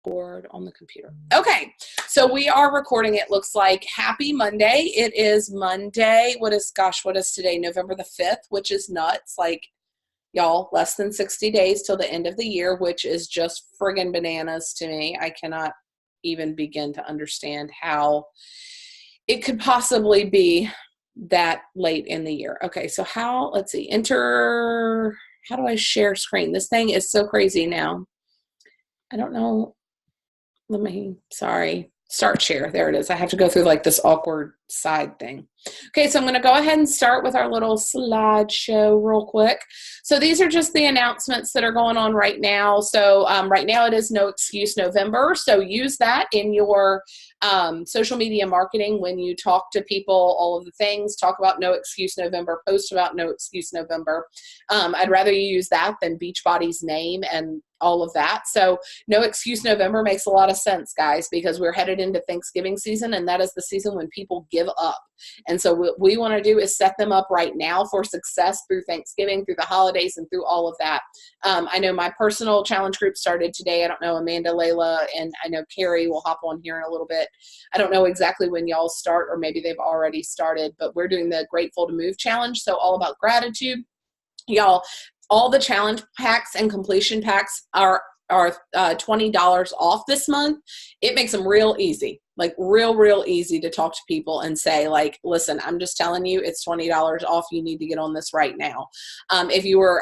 record on the computer. Okay, so we are recording. It looks like happy Monday. It is Monday. What is today? November the 5th, which is nuts. Like, y'all, less than 60 days till the end of the year, which is just friggin' bananas to me. I cannot even begin to understand how it could possibly be that late in the year. Okay, so let's see, how do I share screen? This thing is so crazy now. I don't know. Start share. There it is. I have to go through like this awkward side thing. Okay, so I'm going to go ahead and start with our little slideshow real quick. So these are just the announcements that are going on right now. So right now it is No Excuse November. So use that in your social media marketing when you talk to people, all of the things. Talk about No Excuse November. Post about No Excuse November. I'd rather you use that than Beachbody's name and all of that. So No Excuse November makes a lot of sense, guys, because we're headed into Thanksgiving season, and that is the season when people give up. And so what we want to do is set them up right now for success through Thanksgiving, through the holidays, and through all of that. I know my personal challenge group started today. I don't know, Amanda, Layla, and I know Carrie will hop on here in a little bit. I don't know exactly when y'all start, or maybe they've already started, but we're doing the Grateful to Move challenge. So all about gratitude. Y'all, all the challenge packs and completion packs are $20 off this month. It makes them real easy, like real easy to talk to people and say, like, listen, I'm just telling you, it's $20 off. You need to get on this right now. I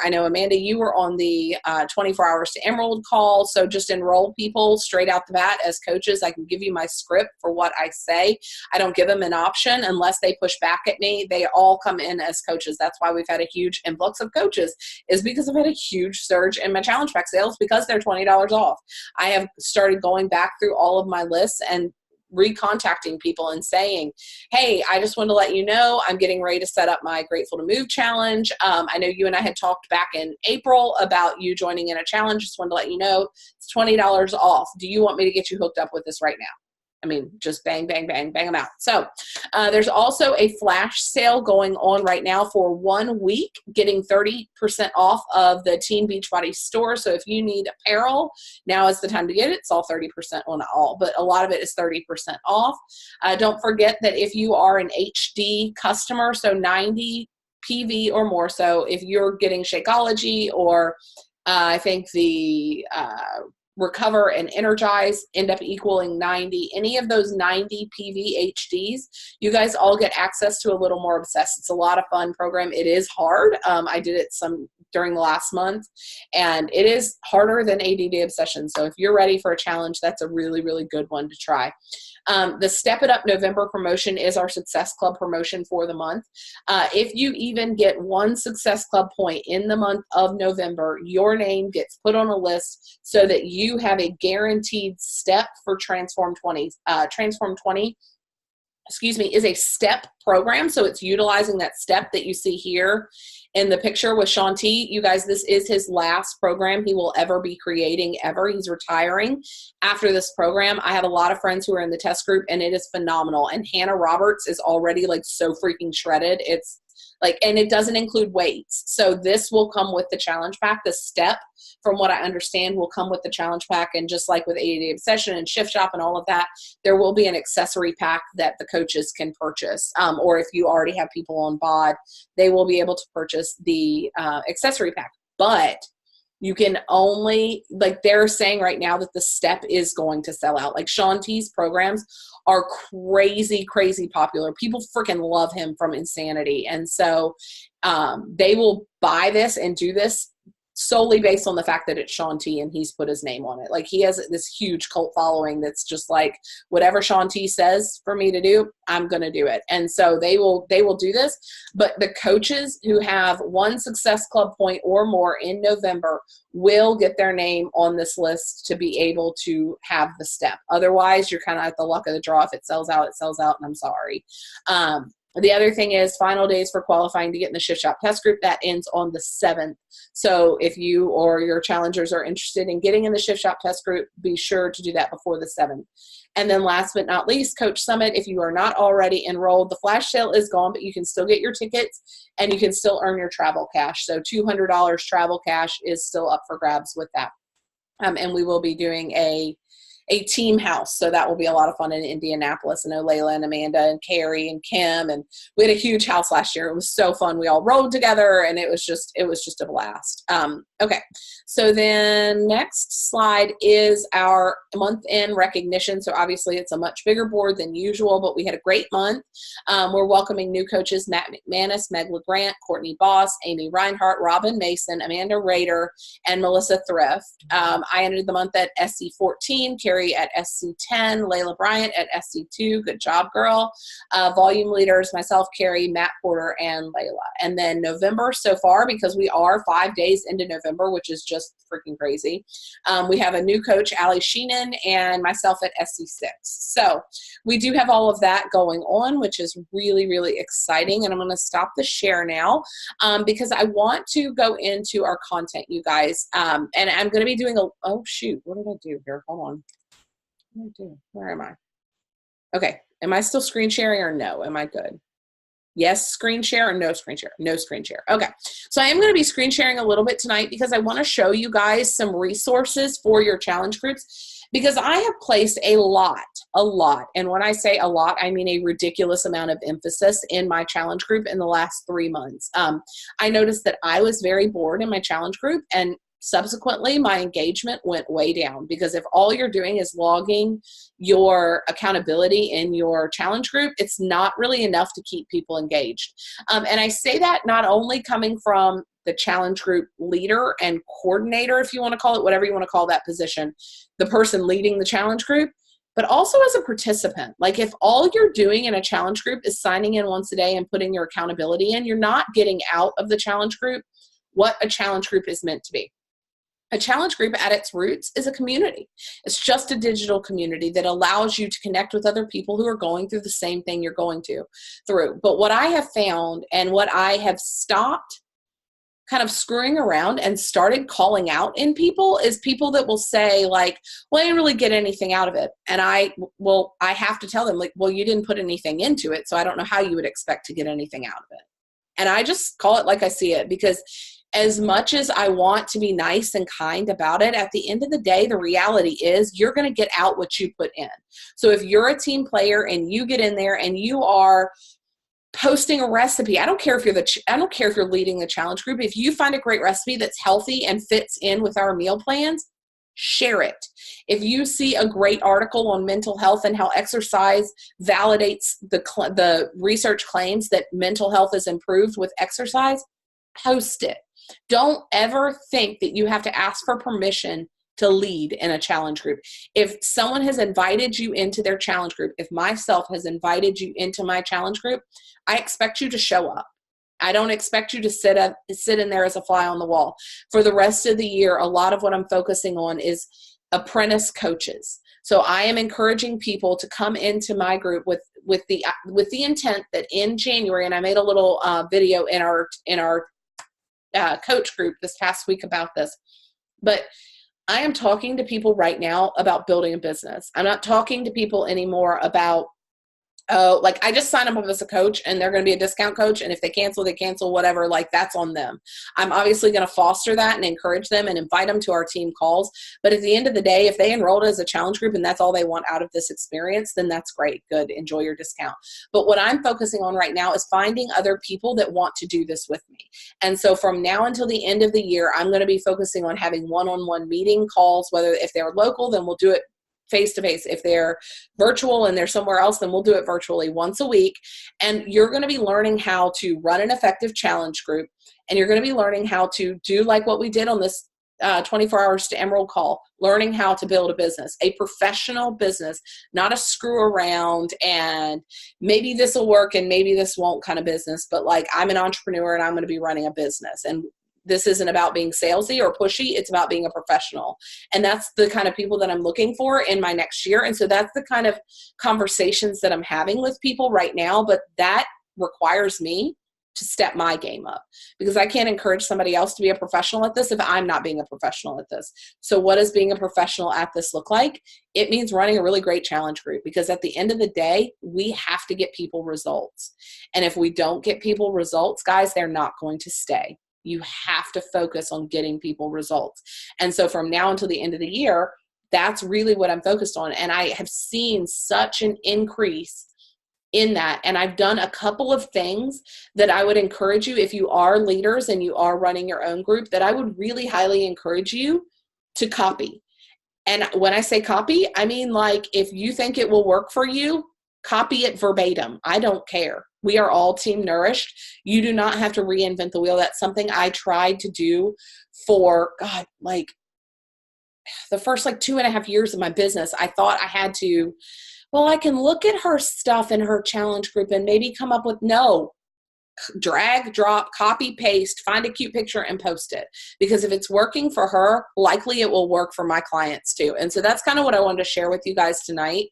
know, Amanda, you were on the 24 Hours to Emerald call. So just enroll people straight out the bat as coaches. I can give you my script for what I say. I don't give them an option unless they push back at me. They all come in as coaches. That's why we've had a huge influx of coaches, is because I've had a huge surge in my challenge pack sales because they're $20 off. I have started going back through all of my lists and recontacting people and saying, hey, I just want to let you know I'm getting ready to set up my Grateful to Move challenge. I know you and I had talked back in April about you joining in a challenge. Just wanted to let you know it's $20 off. Do you want me to get you hooked up with this right now? I mean, just bang, bang, bang, bang them out. So there's also a flash sale going on right now for 1 week, getting 30% off of the Team Beachbody store. So if you need apparel, now is the time to get it. It's all 30% on all, but a lot of it is 30% off. Don't forget that if you are an HD customer, so 90 PV or more, so if you're getting Shakeology or I think the Recover and Energize end up equaling 90. Any of those 90 PVHDs, you guys all get access to a little more Obsessed. It's a lot of fun program. It is hard. I did it during the last month, and it is harder than ADD Obsession. So if you're ready for a challenge, that's a really, really good one to try. The Step It Up November promotion is our Success Club promotion for the month. If you even get one Success Club point in the month of November, your name gets put on a list so that you have a guaranteed step for Transform 20. Transform 20, is a step program. So it's utilizing that step that you see here in the picture with Shaun T. You guys, this is his last program he will ever be creating ever. He's retiring after this program. I have a lot of friends who are in the test group, and it is phenomenal. And Hannah Roberts is already like so freaking shredded. It's like, and it doesn't include weights. So this will come with the challenge pack. The step, from what I understand, will come with the challenge pack. And just like with ADD Obsession and Shift Shop and all of that, there will be an accessory pack that the coaches can purchase. Or if you already have people on BOD, they will be able to purchase the accessory pack. But you can only, like they're saying right now that the step is going to sell out. Like Shaun T's programs are crazy, crazy popular. People freaking love him from Insanity. And so they will buy this and do this solely based on the fact that it's Shaun T and he's put his name on it. Like he has this huge cult following that's just like, whatever Shaun T says for me to do, I'm going to do it. And so they will do this. But the coaches who have one Success Club point or more in November will get their name on this list to be able to have the step. Otherwise, you're kind of at the luck of the draw. If it sells out, it sells out, and I'm sorry. The other thing is final days for qualifying to get in the Shift Shop test group. That ends on the 7th. So if you or your challengers are interested in getting in the Shift Shop test group, be sure to do that before the 7th. And then last but not least, Coach Summit. If you are not already enrolled, the flash sale is gone, but you can still get your tickets and you can still earn your travel cash. So $200 travel cash is still up for grabs with that. And we will be doing a a team house. So that will be a lot of fun in Indianapolis. I know Layla and Amanda and Carrie and Kim, and we had a huge house last year. It was so fun. We all rode together, and it was just a blast. Okay. So then next slide is our month-end recognition. So obviously it's a much bigger board than usual, but we had a great month. We're welcoming new coaches, Matt McManus, Meg LeGrant, Courtney Boss, Amy Reinhart, Robin Mason, Amanda Rader, and Melissa Thrift. I ended the month at SC14, Carrie at SC10, Layla Bryant at SC2. Good job, girl. Volume leaders, myself, Carrie, Matt Porter, and Layla. And then November so far, because we are 5 days into November, which is just freaking crazy. We have a new coach, Allie Sheenan, and myself at SC6. So we do have all of that going on, which is really, really exciting. And I'm going to stop the share now because I want to go into our content, you guys. And I'm going to be doing oh shoot, what did I do here? Hold on. What did I do? Where am I? Okay. Am I still screen sharing or no? Am I good? Yes, screen share, or no screen share? No screen share. Okay. So I am going to be screen sharing a little bit tonight because I want to show you guys some resources for your challenge groups, because I have placed a lot. And when I say a lot, I mean a ridiculous amount of emphasis in my challenge group in the last 3 months. I noticed that I was very bored in my challenge group, and subsequently, my engagement went way down, because if all you're doing is logging your accountability in your challenge group, it's not really enough to keep people engaged. And I say that not only coming from the challenge group leader and coordinator, if you want to call it, whatever you want to call that position, the person leading the challenge group, but also as a participant. Like, if all you're doing in a challenge group is signing in once a day and putting your accountability in, you're not getting out of the challenge group what a challenge group is meant to be. A challenge group at its roots is a community. It's just a digital community that allows you to connect with other people who are going through the same thing you're going through. But what I have found, and what I have stopped kind of screwing around and started calling out in people, is people that will say, like, well, I didn't really get anything out of it. And I have to tell them, like, well, you didn't put anything into it, so I don't know how you would expect to get anything out of it. And I just call it like I see it, because as much as I want to be nice and kind about it, at the end of the day, the reality is you're going to get out what you put in. So if you're a team player and you get in there and you are posting a recipe, I don't care if you're leading the challenge group. If you find a great recipe that's healthy and fits in with our meal plans, share it. If you see a great article on mental health and how exercise validates the research claims that mental health is improved with exercise, post it. Don't ever think that you have to ask for permission to lead in a challenge group. If someone has invited you into their challenge group, if myself has invited you into my challenge group, I expect you to show up. I don't expect you to sit in there as a fly on the wall. For the rest of the year, a lot of what I'm focusing on is apprentice coaches. So I am encouraging people to come into my group with the intent that in January, and I made a little video in our coach group this past week about this, but I am talking to people right now about building a business. I'm not talking to people anymore about, like, I just signed them up as a coach and they're going to be a discount coach. And if they cancel, whatever, like, that's on them. I'm obviously going to foster that and encourage them and invite them to our team calls. But at the end of the day, if they enrolled as a challenge group and that's all they want out of this experience, then that's great. Good. Enjoy your discount. But what I'm focusing on right now is finding other people that want to do this with me. And so from now until the end of the year, I'm going to be focusing on having one-on-one meeting calls, whether if they're local, then we'll do it face-to-face. If they're virtual and they're somewhere else, then we'll do it virtually once a week. And you're going to be learning how to run an effective challenge group. And you're going to be learning how to do like what we did on this 24 Hours to Emerald call, learning how to build a business, a professional business, not a screw around and maybe this will work and maybe this won't kind of business, but like, I'm an entrepreneur and I'm going to be running a business. And this isn't about being salesy or pushy. It's about being a professional. And that's the kind of people that I'm looking for in my next year. And so that's the kind of conversations that I'm having with people right now. But that requires me to step my game up, because I can't encourage somebody else to be a professional at this if I'm not being a professional at this. So what does being a professional at this look like? It means running a really great challenge group, because at the end of the day, we have to get people results. And if we don't get people results, guys, they're not going to stay. You have to focus on getting people results. And so from now until the end of the year, that's really what I'm focused on. And I have seen such an increase in that. And I've done a couple of things that I would encourage you, if you are leaders and you are running your own group, that I would really highly encourage you to copy. And when I say copy, I mean, like, if you think it will work for you, copy it verbatim. I don't care. We are all Team Nourished. You do not have to reinvent the wheel. That's something I tried to do for, God, like the first like 2.5 years of my business. I thought I had to, well, I can look at her stuff in her challenge group and maybe come up with, no, drag, drop, copy, paste, find a cute picture and post it. Because if it's working for her, likely it will work for my clients too. And so that's kind of what I wanted to share with you guys tonight,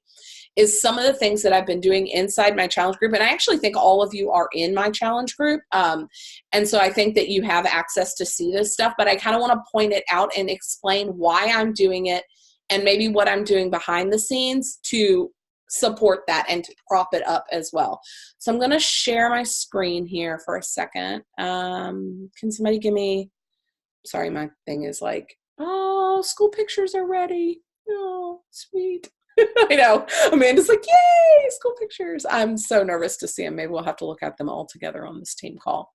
is some of the things that I've been doing inside my challenge group. And I actually think all of you are in my challenge group. And so I think that you have access to see this stuff, but I kind of want to point it out and explain why I'm doing it and maybe what I'm doing behind the scenes to support that and to prop it up as well. So I'm going to share my screen here for a second. Can somebody give me, sorry, my thing is like, oh, school pictures are ready. Oh, sweet. I know. Amanda's like, yay, school pictures. I'm so nervous to see them. Maybe we'll have to look at them all together on this team call.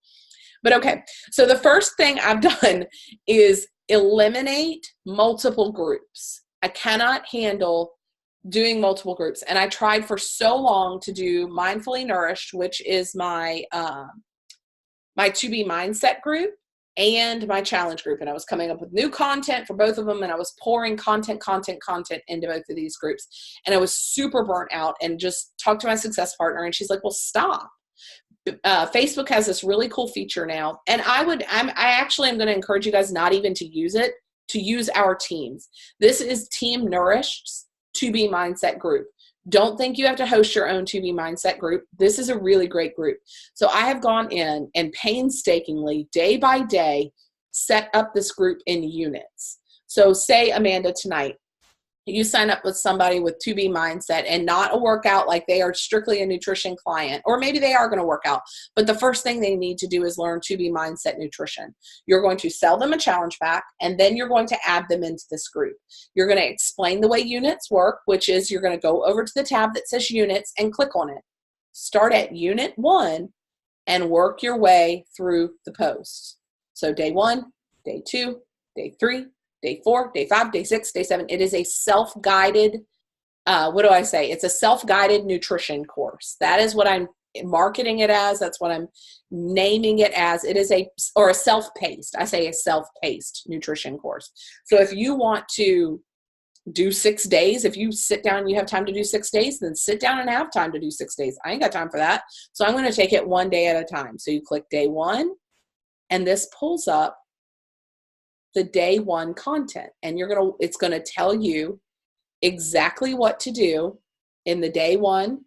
But okay, so the first thing I've done is eliminate multiple groups. I cannot handle doing multiple groups. And I tried for so long to do Mindfully Nourished, which is my my To Be Mindset group, and my challenge group. And I was coming up with new content for both of them. And I was pouring content into both of these groups. And I was super burnt out, and just talked to my success partner. And she's like, well, stop. Facebook has this really cool feature now. And I actually am going to encourage you guys not even to use it, to use our teams. This is Team Nourished To Be Mindset group. Don't think you have to host your own To Be Mindset group. This is a really great group. So I have gone in and painstakingly, day by day, set up this group in units. So say, Amanda, tonight, you sign up with somebody with To Be Mindset and not a workout, like they are strictly a nutrition client, or maybe they are going to work out, but the first thing they need to do is learn To Be Mindset nutrition. You're going to sell them a challenge pack, and then you're going to add them into this group. You're going to explain the way units work, which is you're going to go over to the tab that says units and click on it. Start at unit 1 and work your way through the posts. So day 1, day 2, day 3, day 4, day 5, day 6, day 7. It is a self-guided, It's a self-guided nutrition course. That is what I'm marketing it as. That's what I'm naming it as. It is a self-paced. I say a self-paced nutrition course. So if you want to do 6 days, if you sit down and you have time to do 6 days, then sit down and have time to do 6 days. I ain't got time for that. So I'm going to take it one day at a time. So you click day 1, and this pulls up the day 1 content, and it's going to tell you exactly what to do in the day 1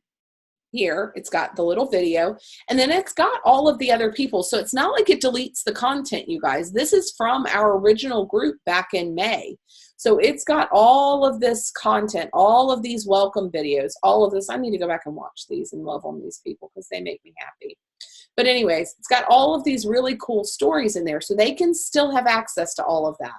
here. It's got the little video, and then it's got all of the other people. So it's not like it deletes the content, you guys. This is from our original group back in May. So it's got all of this content, all of these welcome videos, all of this. I need to go back and watch these and love on these people because they make me happy. But anyways, it's got all of these really cool stories in there, so they can still have access to all of that.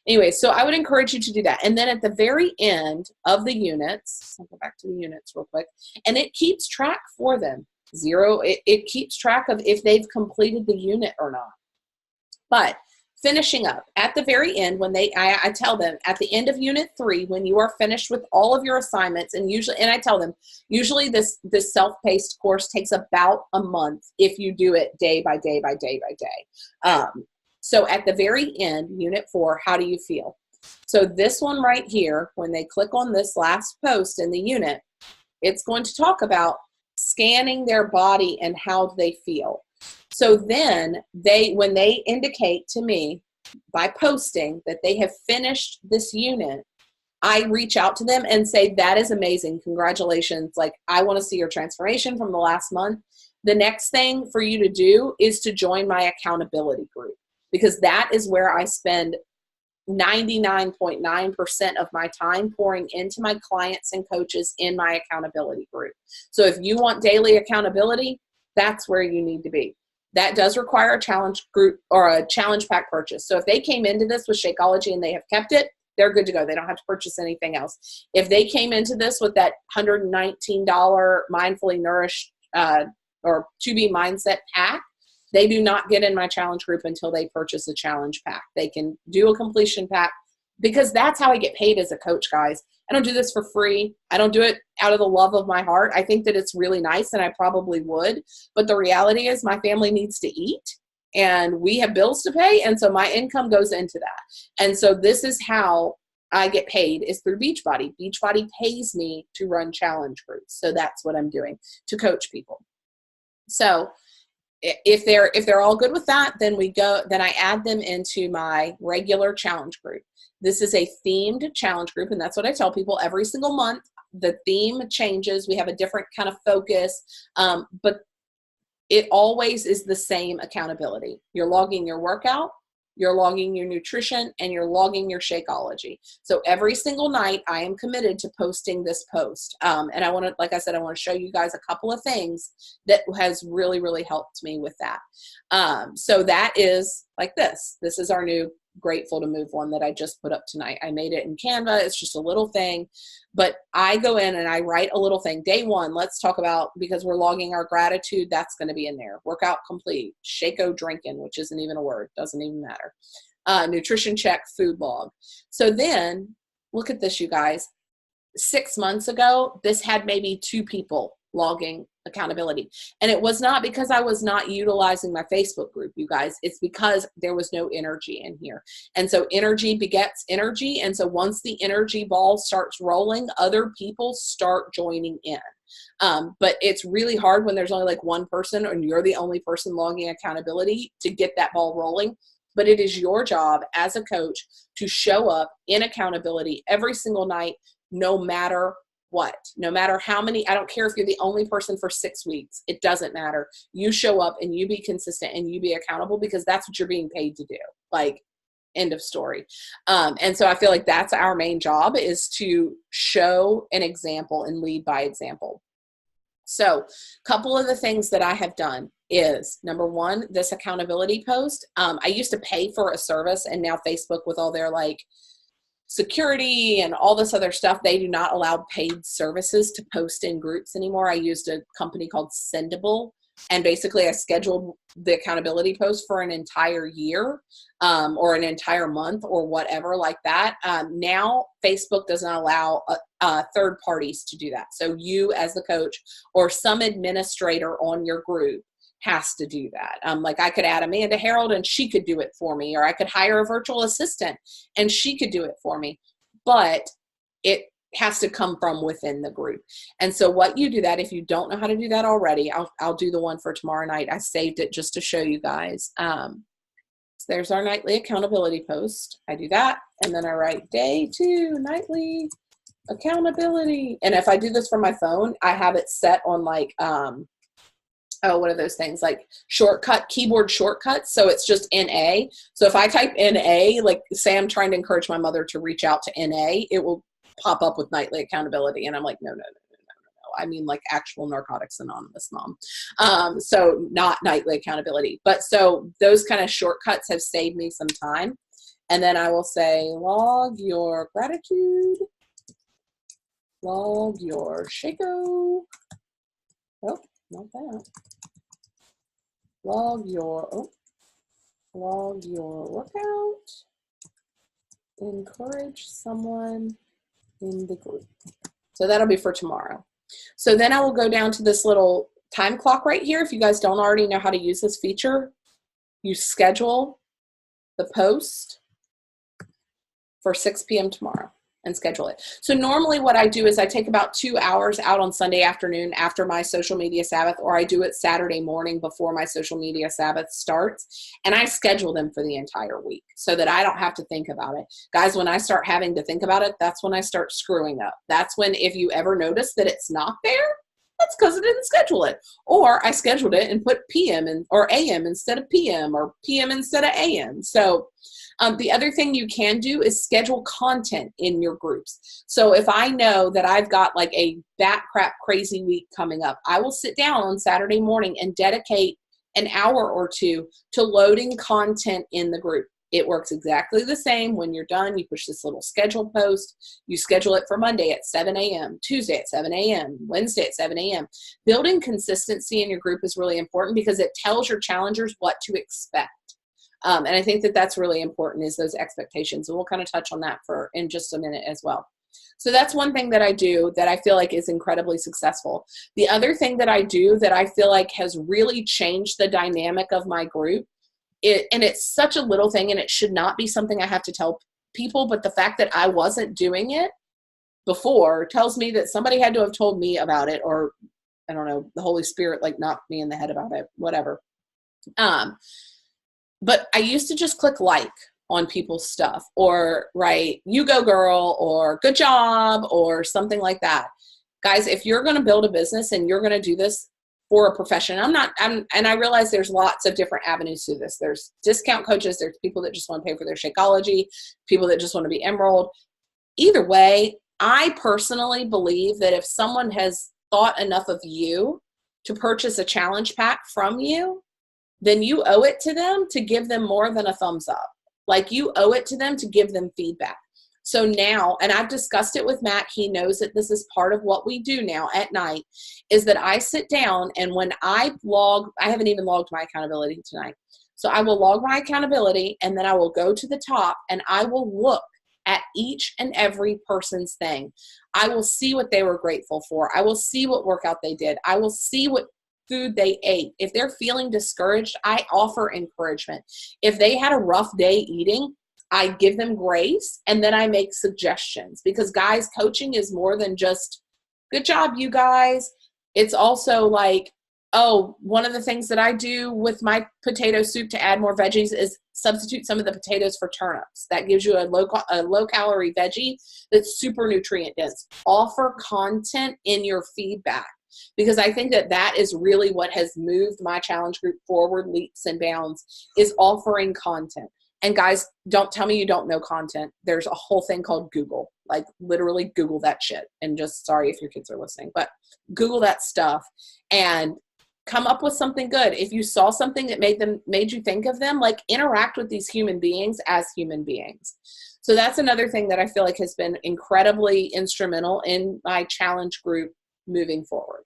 Anyway, so I would encourage you to do that. And then at the very end of the units, I'll go back to the units real quick, and it keeps track for them. It keeps track of if they've completed the unit or not. But finishing up at the very end, when I tell them at the end of unit 3, when you are finished with all of your assignments, and I tell them, usually this self-paced course takes about a month if you do it day by day by day by day. So at the very end, unit 4, how do you feel? So this one right here, when they click on this last post in the unit, it's going to talk about scanning their body and how they feel. So then when they indicate to me by posting that they have finished this unit, I reach out to them and say, that is amazing. Congratulations. Like, I want to see your transformation from the last month. The next thing for you to do is to join my accountability group, because that is where I spend 99.9% of my time pouring into my clients and coaches in my accountability group. So if you want daily accountability, that's where you need to be. That does require a challenge group or a challenge pack purchase. So if they came into this with Shakeology and they have kept it, they're good to go. They don't have to purchase anything else. If they came into this with that $119 Mindfully Nourished or To Be Mindset pack, they do not get in my challenge group until they purchase a challenge pack. They can do a completion pack, because that's how I get paid as a coach, guys. I don't do this for free. I don't do it out of the love of my heart. I think that it's really nice, and I probably would. But the reality is my family needs to eat, and we have bills to pay. And so my income goes into that. And so this is how I get paid, is through Beachbody. Beachbody pays me to run challenge groups. So that's what I'm doing, to coach people. So if they're all good with that, then I add them into my regular challenge group. This is a themed challenge group, and that's what I tell people every single month. The theme changes. We have a different kind of focus, but it always is the same accountability. You're logging your workout, you're logging your nutrition, and you're logging your Shakeology. So every single night I am committed to posting this post. And I want to, like I said, I want to show you guys a couple of things that has really, really helped me with that. So that is like this. This is our new Grateful to Move one that I just put up tonight. I made it in Canva. It's just a little thing, but I go in and I write a little thing. Day one, let's talk about, because we're logging our gratitude, that's going to be in there. Workout complete, Shako drinking, which isn't even a word, doesn't even matter. Nutrition check, food log. So then look at this, you guys. 6 months ago, this had maybe 2 people logging accountability. And it was not because I was not utilizing my Facebook group, you guys. It's because there was no energy in here. And so energy begets energy. And so once the energy ball starts rolling, other people start joining in. But it's really hard when there's only like one person and you're the only person logging accountability to get that ball rolling. But it is your job as a coach to show up in accountability every single night, no matter what, no matter how many, I don't care if you're the only person for 6 weeks, it doesn't matter. You show up and you be consistent and you be accountable, because that's what you're being paid to do. Like, end of story. And so I feel like that's our main job, is to show an example and lead by example. So a couple of the things that I have done is, number one, this accountability post. I used to pay for a service, and now Facebook, with all their like security and all this other stuff, they do not allow paid services to post in groups anymore. I used a company called Sendable, and basically I scheduled the accountability post for an entire year, or an entire month, or whatever like that. Now Facebook does not allow third parties to do that. So you as the coach or some administrator on your group has to do that. Like I could add Amanda Harold and she could do it for me, or I could hire a virtual assistant and she could do it for me, but it has to come from within the group. And so what you do that, if you don't know how to do that already, I'll do the one for tomorrow night. I saved it just to show you guys. So there's our nightly accountability post. I do that. And then I write day 2 nightly accountability. And if I do this from my phone, I have it set on like, what are those things, like keyboard shortcuts. So it's just NA. So if I type NA, like say I'm trying to encourage my mother to reach out to NA, it will pop up with nightly accountability. And I'm like, no. I mean like actual Narcotics Anonymous, mom. So not nightly accountability. But so those kind of shortcuts have saved me some time. And then I will say, log your gratitude, log your Shako. Oh, not that. Log your workout. Encourage someone in the group. So that'll be for tomorrow. So then I will go down to this little time clock right here. If you guys don't already know how to use this feature, you schedule the post for 6 p.m. tomorrow and schedule it. So normally what I do is I take about 2 hours out on Sunday afternoon after my social media Sabbath, or I do it Saturday morning before my social media Sabbath starts, and I schedule them for the entire week so that I don't have to think about it. Guys, when I start having to think about it, that's when I start screwing up. That's when, if you ever notice that it's not there, that's because I didn't schedule it. Or I scheduled it and put PM or AM instead of PM, or PM instead of AM. So the other thing you can do is schedule content in your groups. So if I know that I've got like a bat crap crazy week coming up, I will sit down on Saturday morning and dedicate an hour or two to loading content in the group. It works exactly the same. When you're done, you push this little schedule post. You schedule it for Monday at 7 a.m., Tuesday at 7 a.m., Wednesday at 7 a.m. Building consistency in your group is really important because it tells your challengers what to expect. And I think that that's really important, is those expectations. And we'll kind of touch on that in just a minute as well. So that's one thing that I do that I feel like is incredibly successful. The other thing that I do that I feel like has really changed the dynamic of my group, and it's such a little thing, and it should not be something I have to tell people, but the fact that I wasn't doing it before tells me that somebody had to have told me about it, or I don't know, the Holy Spirit like knocked me in the head about it, whatever. But I used to just click like on people's stuff, or write, you go girl, or good job, or something like that. Guys, if you're going to build a business and you're going to do this for a profession, and I realize there's lots of different avenues to this. There's discount coaches. There's people that just want to pay for their Shakeology, people that just want to be Emerald. Either way, I personally believe that if someone has thought enough of you to purchase a challenge pack from you, then you owe it to them to give them more than a thumbs up. Like, you owe it to them to give them feedback. So now, and I've discussed it with Matt, he knows that this is part of what we do now at night, is that I sit down, and when I haven't even logged my accountability tonight. So I will log my accountability, and then I will go to the top and I will look at each and every person's thing. I will see what they were grateful for. I will see what workout they did. I will see what food they ate. If they're feeling discouraged, I offer encouragement. If they had a rough day eating, I give them grace, and then I make suggestions, because guys, coaching is more than just good job, you guys. It's also like, oh, one of the things that I do with my potato soup to add more veggies is substitute some of the potatoes for turnips. That gives you a low calorie veggie that's super nutrient dense. Offer content in your feedback, because I think that that is really what has moved my challenge group forward leaps and bounds, is offering content. And guys, don't tell me you don't know content. There's a whole thing called Google. Like, literally Google that shit. And just, sorry if your kids are listening, but Google that stuff and come up with something good. If you saw something that made you think of them, like, interact with these human beings as human beings. So that's another thing that I feel like has been incredibly instrumental in my challenge group moving forward.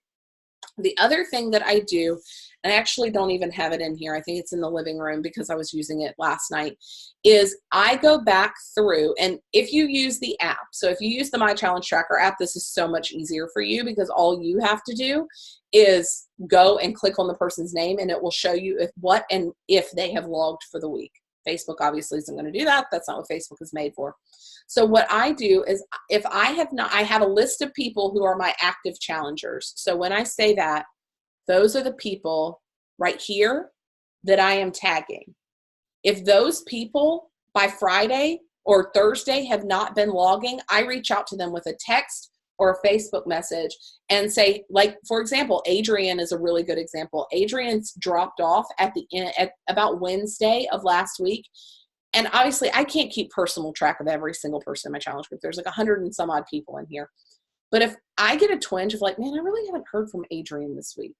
The other thing that I do, and I actually don't even have it in here, I think it's in the living room because I was using it last night, is I go back through, and if you use the app, so if you use the My Challenge Tracker app, this is so much easier for you, because all you have to do is go and click on the person's name, and it will show you if they have logged for the week. Facebook obviously isn't going to do that. That's not what Facebook is made for. So what I do is, if I have a list of people who are my active challengers. So when I say that, those are the people right here that I am tagging. If those people by Friday or Thursday have not been logging, I reach out to them with a text or a Facebook message and say, like, for example, Adrian is a really good example. Adrian's dropped off at about Wednesday of last week. And obviously I can't keep personal track of every single person in my challenge group. There's like 100 and some odd people in here. But if I get a twinge of like, man, I really haven't heard from Adrian this week,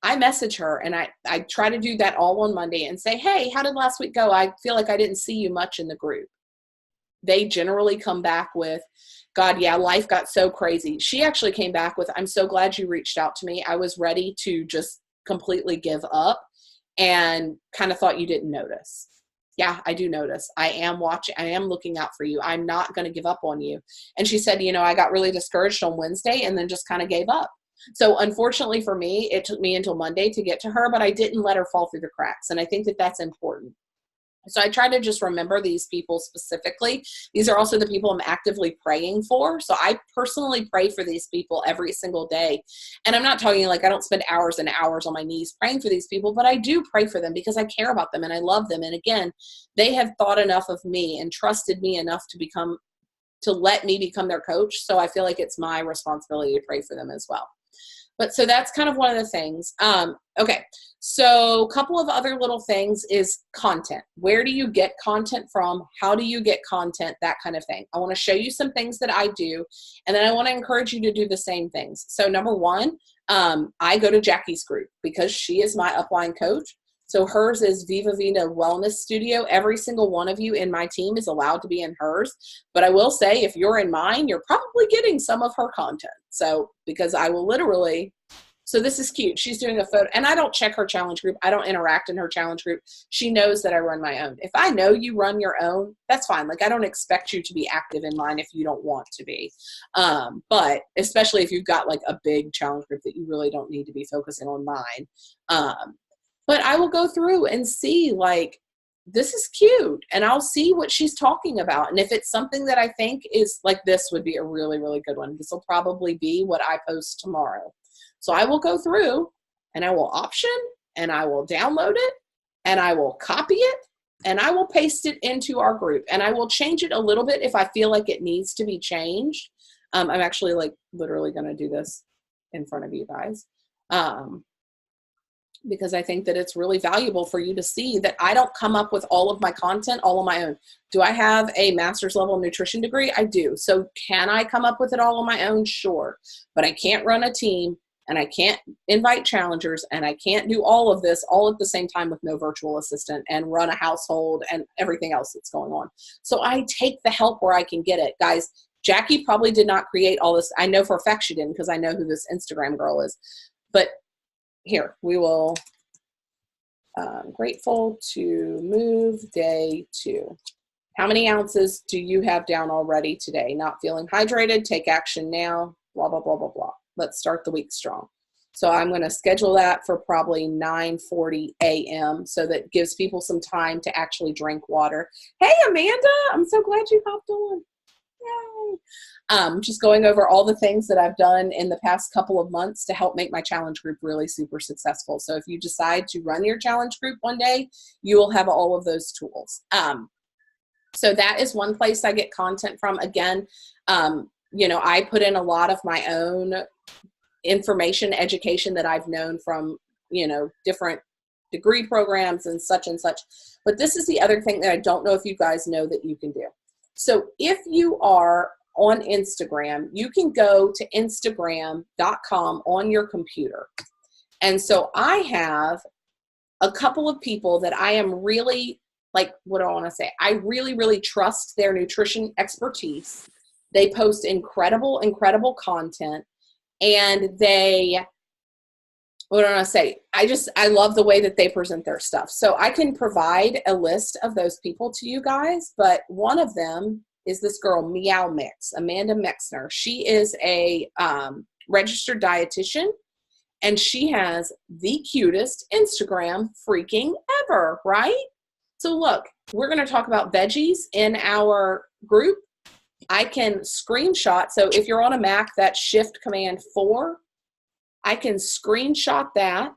I message her, and I try to do that all on Monday and say, hey, how did last week go? I feel like I didn't see you much in the group. They generally come back with, God, yeah, life got so crazy. She actually came back with, I'm so glad you reached out to me. I was ready to just completely give up and kind of thought you didn't notice. Yeah, I do notice. I am watching. I am looking out for you. I'm not going to give up on you. And she said, I got really discouraged on Wednesday and then just kind of gave up. So unfortunately for me, it took me until Monday to get to her, but I didn't let her fall through the cracks. And I think that that's important. So I try to just remember these people specifically. These are also the people I'm actively praying for. So I personally pray for these people every single day. And I'm not talking like I don't spend hours and hours on my knees praying for these people, but I do pray for them because I care about them and I love them. And again, they have thought enough of me and trusted me enough to let me become their coach. So I feel like it's my responsibility to pray for them as well. But so that's kind of one of the things. Okay, so a couple of other little things is content. Where do you get content from? How do you get content? That kind of thing. I want to show you some things that I do, and then I want to encourage you to do the same things. So number one, I go to Jackie's group because she is my upline coach. So hers is Viva Vita Wellness Studio. Every single one of you in my team is allowed to be in hers. But I will say, if you're in mine, you're probably getting some of her content. So, because I will literally, so this is cute. She's doing a photo, and I don't check her challenge group. I don't interact in her challenge group. She knows that I run my own. If I know you run your own, that's fine. Like, I don't expect you to be active in mine if you don't want to be. But especially if you've got like a big challenge group that you really don't need to be focusing on mine. But I will go through and see, like, this is cute, and I'll see what she's talking about. And if it's something that I think is like, this would be a really, really good one. This will probably be what I post tomorrow. So I will go through and I will option and I will download it and I will copy it and I will paste it into our group, and I will change it a little bit if I feel like it needs to be changed. I'm actually like literally going to do this in front of you guys. Because I think that it's really valuable for you to see that I don't come up with all of my content all on my own. Do I have a master's level nutrition degree? I do. So can I come up with it all on my own? Sure. But I can't run a team, and I can't invite challengers, and I can't do all of this all at the same time with no virtual assistant and run a household and everything else that's going on. So I take the help where I can get it. Guys, Jackie probably did not create all this. I know for a fact she didn't, because I know who this Instagram girl is. But here, we will, grateful to move day 2. How many ounces do you have down already today? Not feeling hydrated, take action now, blah, blah, blah, blah, blah. Let's start the week strong. So I'm going to schedule that for probably 9:40 a.m. so that gives people some time to actually drink water. Hey, Amanda, I'm so glad you hopped on. Yay. Just going over all the things that I've done in the past couple of months to help make my challenge group really super successful. So if you decide to run your challenge group one day, you will have all of those tools. So that is one place I get content from. Again, I put in a lot of my own information, education that I've known from, different degree programs and such. But this is the other thing that I don't know if you guys know that you can do. So if you are on Instagram, you can go to Instagram.com on your computer. And so I have a couple of people that I am really, like, what do I want to say? I really, really trust their nutrition expertise. They post incredible, incredible content. And they, what do I want to say? I love the way that they present their stuff. So I can provide a list of those people to you guys, but one of them is this girl, Meow Mix, Amanda Mexner. She is a registered dietitian, and she has the cutest Instagram freaking ever, right? So look, we're going to talk about veggies in our group. I can screenshot. So if you're on a Mac, that's Shift Command 4. I can screenshot that.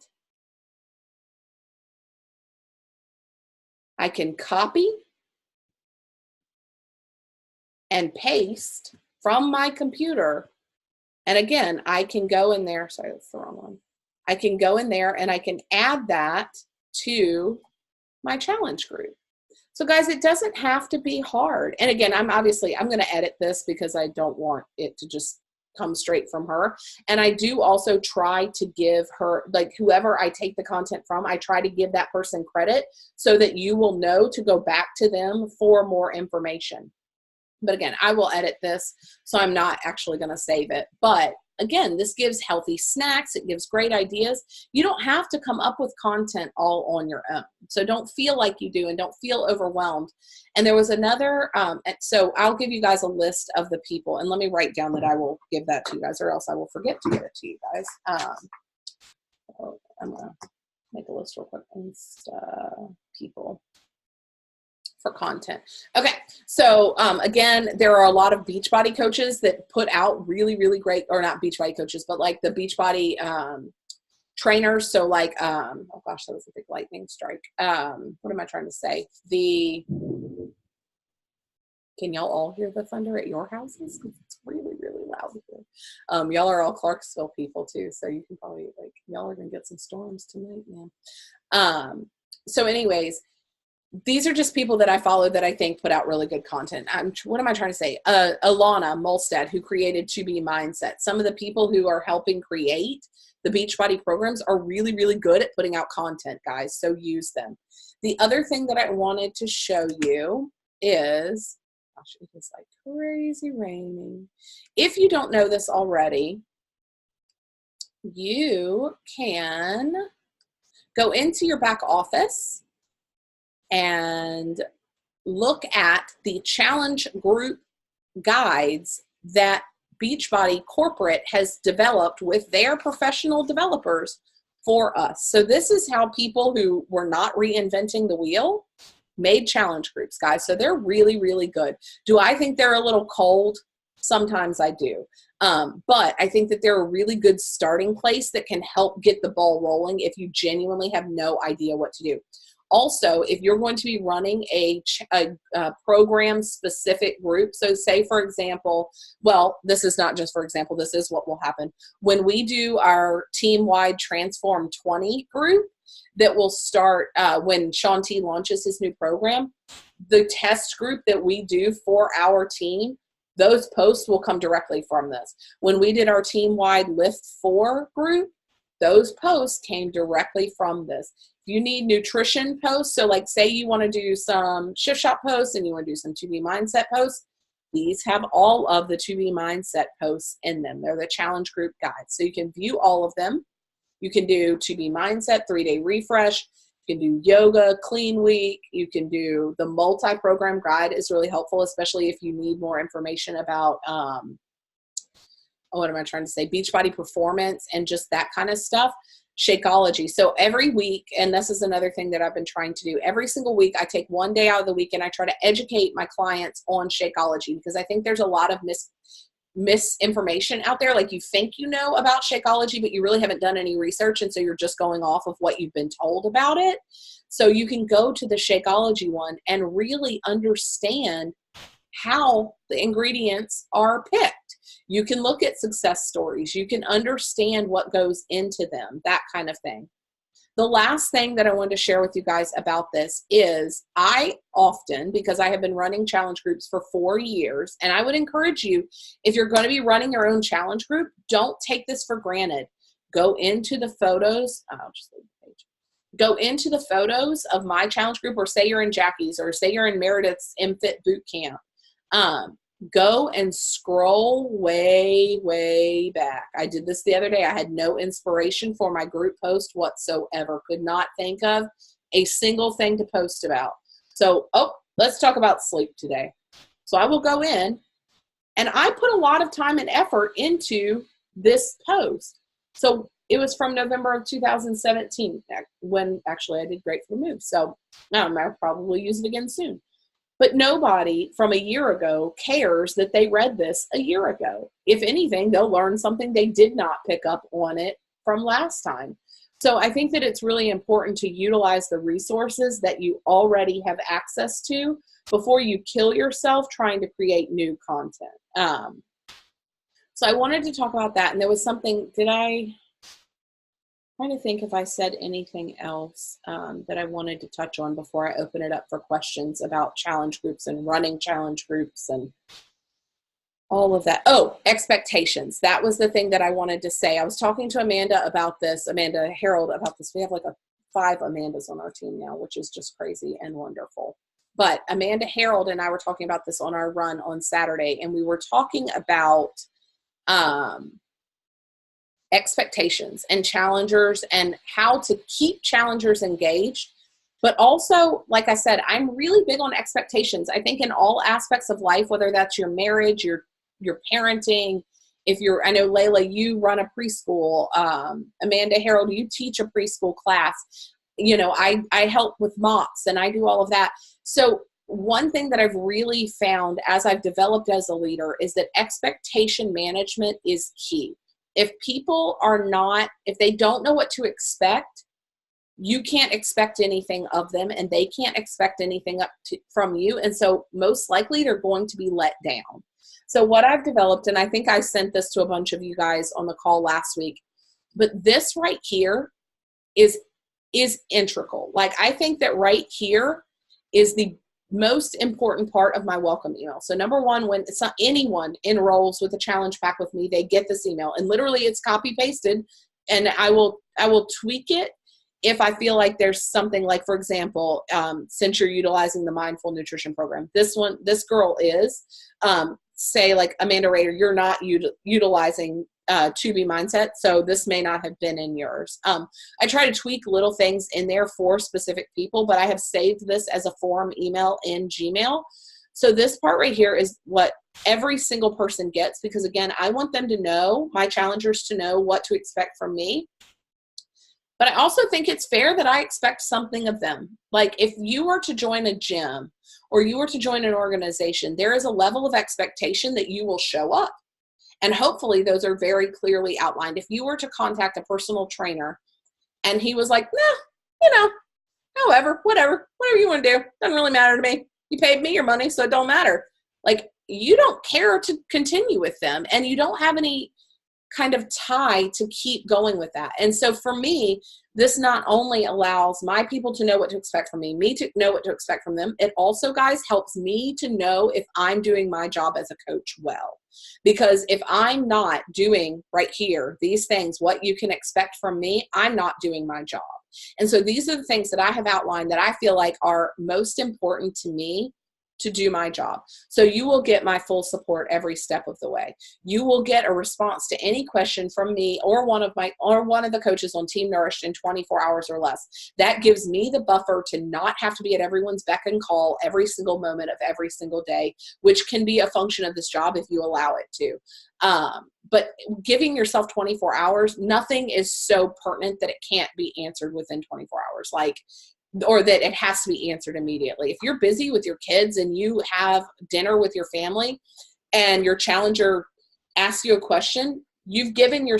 I can copy and paste from my computer. And again, I can go in there. Sorry, that's the wrong one. I can go in there and I can add that to my challenge group. So guys, it doesn't have to be hard. And again, I'm going to edit this because I don't want it to just come straight from her. And I do also try to give her, like, whoever I take the content from, I try to give that person credit so that you will know to go back to them for more information. But again, I will edit this, so I'm not actually going to save it. But again, this gives healthy snacks. It gives great ideas. You don't have to come up with content all on your own. So don't feel like you do, and don't feel overwhelmed. And there was another, so I'll give you guys a list of the people, and let me write down that I will give that to you guys, or else I will forget to give it to you guys. I'm going to make a list real quick. Insta people for content. Okay. So, again, there are a lot of Beachbody coaches that put out really, really great, or not Beachbody coaches, but like the Beachbody, trainers. So like, oh gosh, that was a big lightning strike. What am I trying to say? Can y'all all hear the thunder at your houses? It's really, really loud here. Y'all are all Clarksville people too. So you can probably, like, y'all are going to get some storms tonight, man. So anyways, these are just people that I follow that I think put out really good content. What am I trying to say? Alana Molstad, who created To Be Mindset. Some of the people who are helping create the Beachbody programs are really, really good at putting out content, guys. So use them. The other thing that I wanted to show you is, gosh, it is like crazy raining. If you don't know this already, you can go into your back office and look at the challenge group guides that Beachbody Corporate has developed with their professional developers for us. So this is how people who were not reinventing the wheel made challenge groups, guys. So they're really, really good. Do I think they're a little cold? Sometimes I do. But I think that they're a really good starting place that can help get the ball rolling if you genuinely have no idea what to do. Also, if you're going to be running a program-specific group, so say, for example, well, this is not just for example, this is what will happen. When we do our team-wide Transform 20 group that will start when Shaun T launches his new program, the test group that we do for our team, those posts will come directly from this. When we did our team-wide Lift 4 group, those posts came directly from this. If you need nutrition posts, so like say you want to do some Shift Shop posts and you want to do some To Be Mindset posts, these have all of the To Be Mindset posts in them. They're the challenge group guides. So you can view all of them. You can do To Be Mindset, 3-day refresh. You can do yoga, clean week. You can do the multi-program guide is really helpful, especially if you need more information about, what am I trying to say? Beachbody performance and just that kind of stuff. Shakeology. So every week, and this is another thing that I've been trying to do, every single week I take one day out of the week and I try to educate my clients on Shakeology, because I think there's a lot of misinformation out there. Like you think you know about Shakeology, but you really haven't done any research, and so you're just going off of what you've been told about it. So you can go to the Shakeology one and really understand how the ingredients are picked. You can look at success stories. You can understand what goes into them, that kind of thing. The last thing that I wanted to share with you guys about this is I often, because I have been running challenge groups for 4 years, and I would encourage you, if you're going to be running your own challenge group, don't take this for granted. Go into the photos. I'll just leave the page. Go into the photos of my challenge group, or say you're in Jackie's, or say you're in Meredith's MFit boot camp. Go and scroll way, way back. I did this the other day. I had no inspiration for my group post whatsoever. Could not think of a single thing to post about. So, let's talk about sleep today. So I will go in, and I put a lot of time and effort into this post. So it was from November of 2017, when actually I did Great for the Move. So I'll probably use it again soon. But nobody from a year ago cares that they read this a year ago. If anything, they'll learn something they did not pick up on it from last time. So I think that it's really important to utilize the resources that you already have access to before you kill yourself trying to create new content. So I wanted to talk about that. And there was something, trying to think if I said anything else that I wanted to touch on before I open it up for questions about challenge groups and running challenge groups and all of that. Oh, expectations. That was the thing that I wanted to say. I was talking to Amanda about this, Amanda Harold about this. We have like 5 Amandas on our team now, which is just crazy and wonderful. But Amanda Harold and I were talking about this on our run on Saturday, and we were talking about expectations and challengers and how to keep challengers engaged. But also, like I said, I'm really big on expectations. I think in all aspects of life, whether that's your marriage, your parenting, I know Layla, you run a preschool, Amanda Harold, you teach a preschool class. You know, I help with MOPS and I do all of that. So one thing that I've really found as I've developed as a leader is that expectation management is key. If people if they don't know what to expect, you can't expect anything of them, and they can't expect anything from you. And so most likely they're going to be let down. So what I've developed, and I think I sent this to a bunch of you guys on the call last week, but this right here is integral. Like, I think that right here is the most important part of my welcome email. So number one, when anyone enrolls with a challenge pack with me, they get this email, and literally it's copy pasted, and I will tweak it if I feel like there's something, like, for example, since you're utilizing the mindful nutrition program, this girl is, say like Amanda Rader, you're not utilizing 2B mindset, so this may not have been in yours. I try to tweak little things in there for specific people, but I have saved this as a form email in Gmail. So this part right here is what every single person gets, because again, I want them to know, my challengers to know what to expect from me. But I also think it's fair that I expect something of them. Like if you were to join a gym or you were to join an organization, there is a level of expectation that you will show up. And hopefully those are very clearly outlined. If you were to contact a personal trainer and he was like, nah, however, whatever you want to do, doesn't really matter to me. You paid me your money, so it don't matter. Like, you don't care to continue with them, and you don't have any kind of tie to keep going with that. And so for me, this not only allows my people to know what to expect from me to know what to expect from them, it also, guys, helps me to know if I'm doing my job as a coach well. Because if I'm not doing right here, these things, what you can expect from me, I'm not doing my job. And so these are the things that I have outlined that I feel like are most important to me to do my job. So you will get my full support every step of the way. You will get a response to any question from me or one of the coaches on Team Nourished in 24 hours or less. That gives me the buffer to not have to be at everyone's beck and call every single moment of every single day, which can be a function of this job if you allow it to. But giving yourself 24 hours, nothing is so pertinent that it can't be answered within 24 hours. Or that it has to be answered immediately. If you're busy with your kids and you have dinner with your family and your challenger asks you a question, you've given them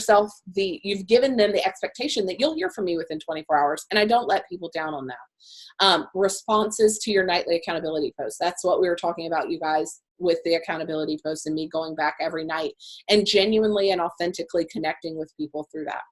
the expectation that you'll hear from me within 24 hours. And I don't let people down on that. Responses to your nightly accountability posts. That's what we were talking about, you guys, with the accountability posts and me going back every night and genuinely and authentically connecting with people through that.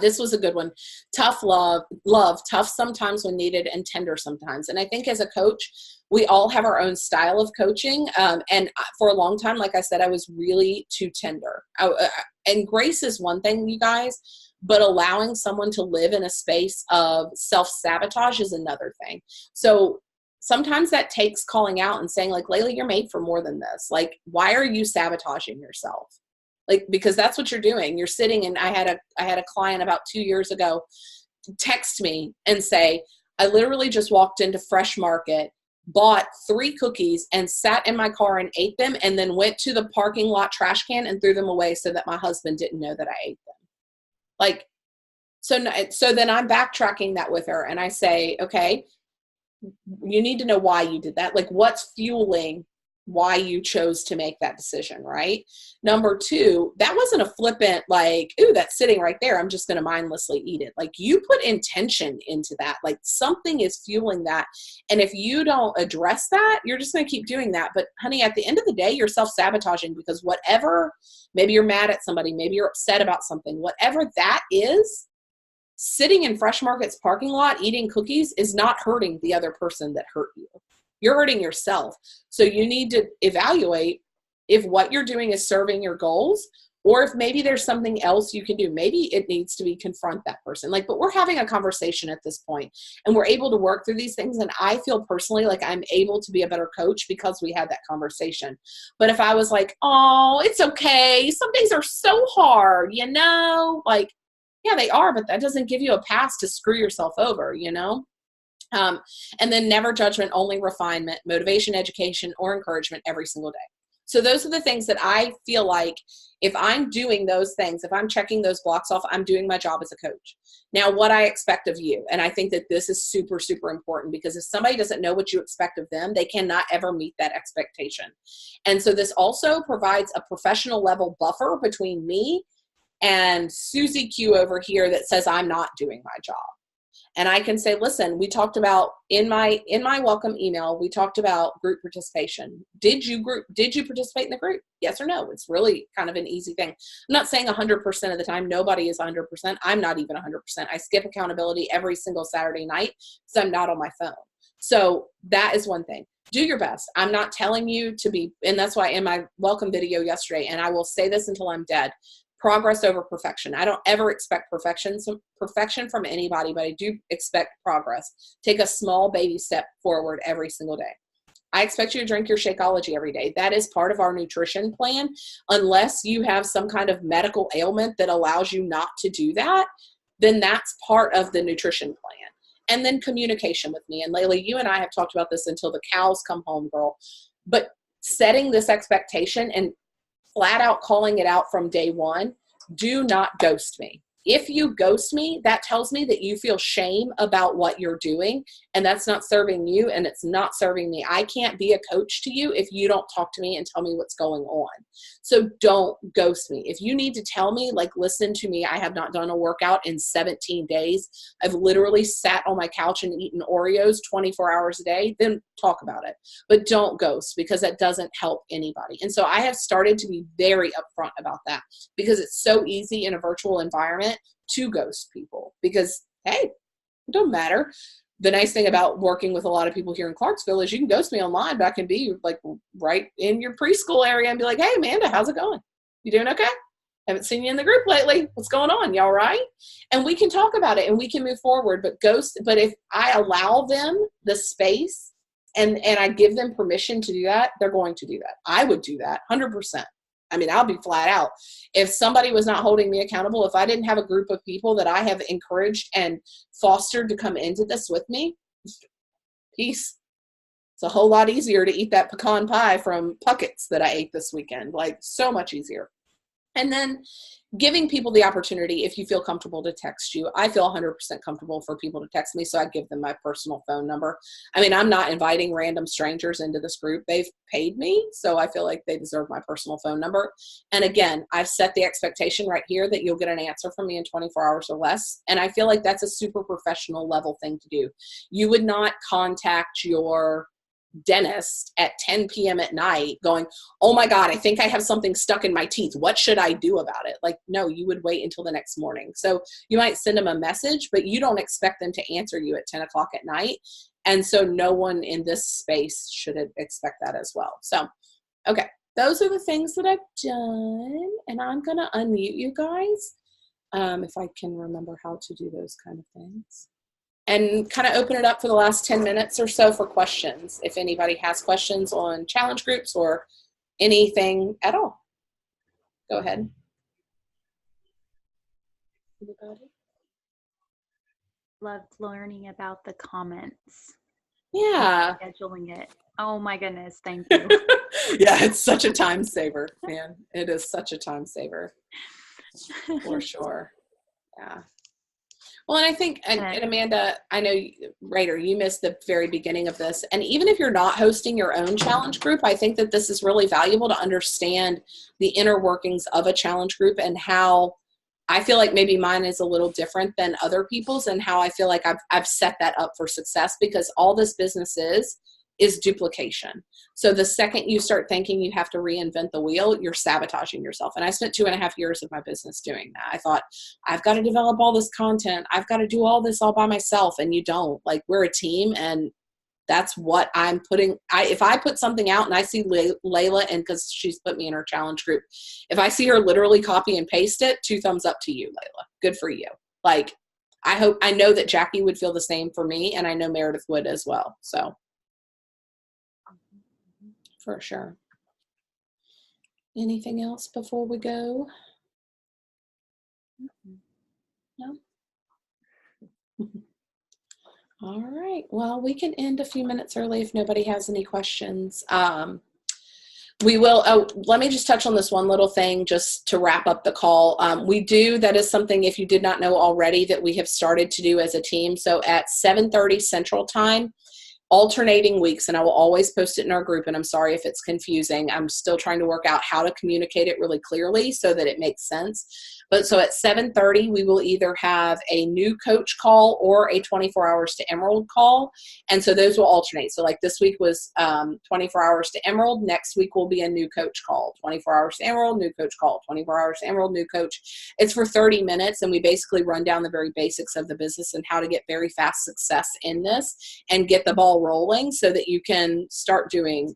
This was a good one. Tough love, tough sometimes when needed and tender sometimes. And I think as a coach, we all have our own style of coaching. And for a long time, like I said, I was really too tender. And grace is one thing, you guys, but allowing someone to live in a space of self-sabotage is another thing. So sometimes that takes calling out and saying, like, Layla, you're made for more than this. Like, why are you sabotaging yourself? Like, because that's what you're doing. You're sitting, and I had a client about 2 years ago text me and say, I literally just walked into Fresh Market, bought 3 cookies and sat in my car and ate them, and then went to the parking lot trash can and threw them away so that my husband didn't know that I ate them. Like, so then I'm backtracking that with her, and I say, okay, you need to know why you did that. Like, what's fueling why you chose to make that decision, right? Number 2, that wasn't a flippant, like, ooh, that's sitting right there, I'm just going to mindlessly eat it. Like, you put intention into that. Like, something is fueling that. And if you don't address that, you're just going to keep doing that. But honey, at the end of the day, you're self-sabotaging, because whatever, maybe you're mad at somebody, maybe you're upset about something, whatever that is, sitting in Fresh Market's parking lot eating cookies is not hurting the other person that hurt you. You're hurting yourself. So you need to evaluate if what you're doing is serving your goals, or if maybe there's something else you can do. Maybe it needs to be confront that person. Like, but we're having a conversation at this point, and we're able to work through these things. And I feel personally like I'm able to be a better coach because we had that conversation. But if I was like, oh, it's okay, some days are so hard, like, yeah, they are, but that doesn't give you a pass to screw yourself over, and then never judgment, only refinement, motivation, education, or encouragement every single day. So those are the things that I feel like if I'm doing those things, if I'm checking those blocks off, I'm doing my job as a coach. Now, what I expect of you, and I think that this is super, super important, because if somebody doesn't know what you expect of them, they cannot ever meet that expectation. And so this also provides a professional level buffer between me and Susie Q over here that says I'm not doing my job. And I can say, listen, we talked about in my welcome email, we talked about group participation. Did you participate in the group? Yes or no? It's really kind of an easy thing. I'm not saying 100% of the time. Nobody is 100%. I'm not even 100%. I skip accountability every single Saturday night because I'm not on my phone. So that is one thing. Do your best. I'm not telling you to be, and that's why in my welcome video yesterday, and I will say this until I'm dead, progress over perfection. I don't ever expect perfection from anybody, but I do expect progress. Take a small baby step forward every single day. I expect you to drink your Shakeology every day. That is part of our nutrition plan. Unless you have some kind of medical ailment that allows you not to do that, then that's part of the nutrition plan. And then communication with me. And Layla, you and I have talked about this until the cows come home, girl. But setting this expectation and flat out calling it out from day one, do not ghost me. If you ghost me, that tells me that you feel shame about what you're doing, and that's not serving you, and it's not serving me. I can't be a coach to you if you don't talk to me and tell me what's going on. So don't ghost me. If you need to tell me, like, listen to me, I have not done a workout in 17 days. I've literally sat on my couch and eaten Oreos 24 hours a day, then talk about it. But don't ghost, because that doesn't help anybody. And so I have started to be very upfront about that, because it's so easy in a virtual environment to ghost people, because, hey, it don't matter. The nice thing about working with a lot of people here in Clarksville is you can ghost me online, but I can be like right in your preschool area and be like, hey, Amanda, how's it going? You doing okay? Haven't seen you in the group lately. What's going on? Y'all right? And we can talk about it and we can move forward. But if I allow them the space and I give them permission to do that, they're going to do that. I would do that 100%. I mean, I'll be flat out. If somebody was not holding me accountable, if I didn't have a group of people that I have encouraged and fostered to come into this with me, peace. It's a whole lot easier to eat that pecan pie from Puckett's that I ate this weekend. Like, so much easier. And then giving people the opportunity, if you feel comfortable, to text you. I feel 100% comfortable for people to text me, so I give them my personal phone number. I mean, I'm not inviting random strangers into this group. They've paid me, so I feel like they deserve my personal phone number. And again, I've set the expectation right here that you'll get an answer from me in 24 hours or less. And I feel like that's a super professional level thing to do. You would not contact your dentist at 10 p.m. at night going, oh my God, I think I have something stuck in my teeth. What should I do about it? Like, no, you would wait until the next morning. So you might send them a message, but you don't expect them to answer you at 10 o'clock at night. And so no one in this space should expect that as well. So, okay, those are the things that I've done. And I'm going to unmute you guys if I can remember how to do those kind of things. And kind of open it up for the last 10 minutes or so for questions, if anybody has questions on challenge groups or anything at all. Go ahead. Anybody? Loved learning about the comments. Yeah. Scheduling it. Oh my goodness, thank you. Yeah, it's such a time saver, man. It is such a time saver. For sure. Yeah. Well, and I think, and Amanda, I know, Raider, you missed the very beginning of this. And even if you're not hosting your own challenge group, I think that this is really valuable to understand the inner workings of a challenge group and how I feel like maybe mine is a little different than other people's, and how I feel like I've set that up for success, because all this business is duplication. So the second you start thinking you have to reinvent the wheel, you're sabotaging yourself. And I spent 2.5 years of my business doing that. I thought, I've got to develop all this content. I've got to do all this all by myself. And you don't. Like, we're a team, and that's what I'm putting. If I put something out and I see Layla, and because she's put me in her challenge group, if I see her literally copy and paste it, 2 thumbs up to you, Layla. Good for you. Like, I know that Jackie would feel the same for me, and I know Meredith would as well. So. For sure. Anything else before we go? No? All right. Well, we can end a few minutes early if nobody has any questions. We will, let me just touch on this one little thing just to wrap up the call. That is something, if you did not know already, that we have started to do as a team. So at 7:30 Central Time, alternating weeks, and I will always post it in our group, and I'm sorry if it's confusing. I'm still trying to work out how to communicate it really clearly so that it makes sense. But so at 7:30, we will either have a new coach call or a 24 hours to Emerald call. And so those will alternate. So like this week was 24 hours to Emerald. Next week will be a new coach call. 24 hours to Emerald, new coach call. 24 hours to Emerald, new coach. It's for 30 minutes, and we basically run down the very basics of the business and how to get very fast success in this and get the ball ball rolling so that you can start doing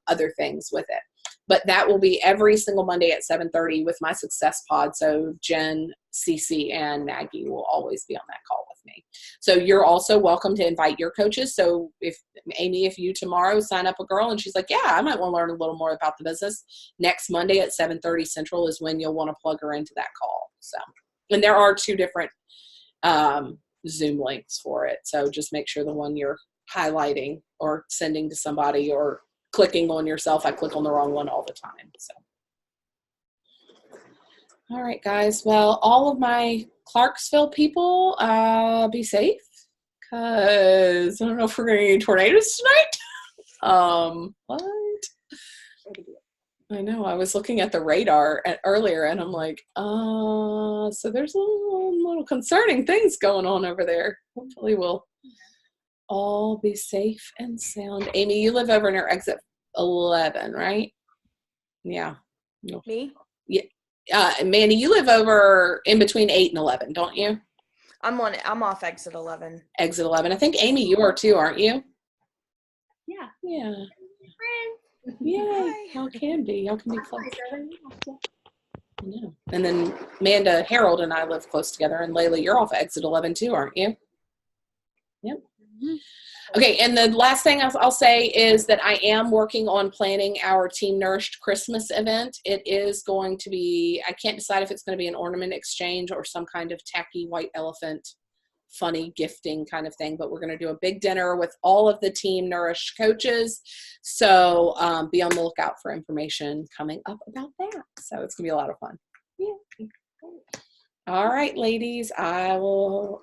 other things with it. But that will be every single Monday at 7:30 with my success pod. So Jen, Cece, and Maggie will always be on that call with me. So you're also welcome to invite your coaches. So if Amy, if you tomorrow sign up a girl and she's like, yeah, I might want to learn a little more about the business, next Monday at 7:30 Central is when you'll want to plug her into that call. So, and there are 2 different Zoom links for it. So just make sure the one you're highlighting or sending to somebody or clicking on yourself, I click on the wrong one all the time. So, all right, guys. Well, all of my Clarksville people, be safe, because I don't know if we're going to get tornadoes tonight. What? I know. I was looking at the radar earlier, and I'm like, so there's a little concerning things going on over there. Hopefully we'll all be safe and sound. Amy, you live over near exit 11, right? Yeah. Me? Yeah. Mandy, you live over in between 8 and 11, don't you? I'm off exit 11. Exit 11. I think, Amy, you are too, aren't you? Yeah. Yeah. Friends. Yeah. Y'all can be close. I know. And then Amanda, Harold, and I live close together. And Layla, you're off exit 11 too, aren't you? Yep. Mm-hmm. Okay, and the last thing I'll say is that I am working on planning our Team Nourished Christmas event. It is going to be, I can't decide if it's going to be an ornament exchange or some kind of tacky white elephant funny gifting kind of thing, but we're going to do a big dinner with all of the Team Nourished coaches. So be on the lookout for information coming up about that. So it's going to be a lot of fun. Yeah. All right, ladies, I will